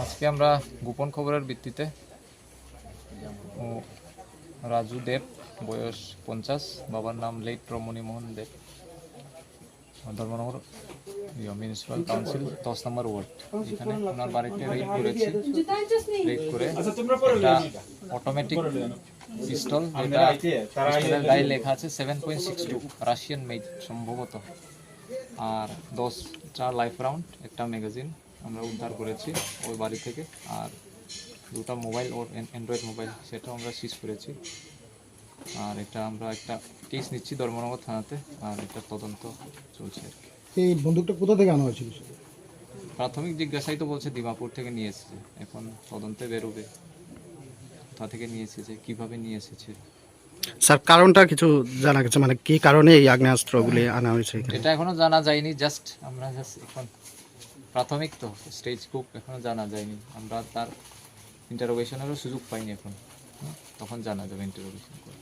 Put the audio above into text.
আজকে আমরা গোপন খবরের ভিত্তিতে রাজু দেব, বয়স 50, বাবার নাম লেট রমণী মোহন দেব, ধর্মনগর মিউনিসিপ্যাল কাউন্সিল 10 নম্বর ওয়ার্ড। এখানে ওনার বাড়িতে রেড করেছি। রেড করে একটা অটোমেটিক পিস্তল, যেটা পিস্তলের গায়ে লেখা আছে 7.62 রাশিয়ান মেড সম্ভবত, আর 10টা লাইফ রাউন্ড, একটা ম্যাগাজিন আমরা উদ্ধার করেছি ওই বাড়ি থেকে, আর 2টা মোবাইল ওর অ্যান্ড্রয়েড মোবাইল সেটাও আমরা সিজ করেছি। আর এটা আমরা একটা কেস নিচ্ছি ধর্মনগর থানাতে, আর এটা তদন্ত চলছে আর কি। এই বন্দুকটা কোথা থেকে আনা হয়েছিল? প্রাথমিক জিজ্ঞাসাই তো বলছে দিমাপুর থেকে নিয়ে এসেছে, এখন তদন্তে বেরোবে কোথা থেকে নিয়ে এসেছে, কীভাবে নিয়ে এসেছে। স্যার কারণটা কিছু জানা গেছে, মানে কি কারণে এই আগ্নেয়াস্ত্রগুলি আনা হয়েছে? এটা এখনো জানা যায়নি, আমরা এখন প্রাথমিক তো স্টেজ, খুব এখনো জানা যায়নি। আমরা তার ইন্টারোগেশনেরও সুযোগ পাইনি এখন, তখন জানা যাবে ইন্টারোগেশন করে।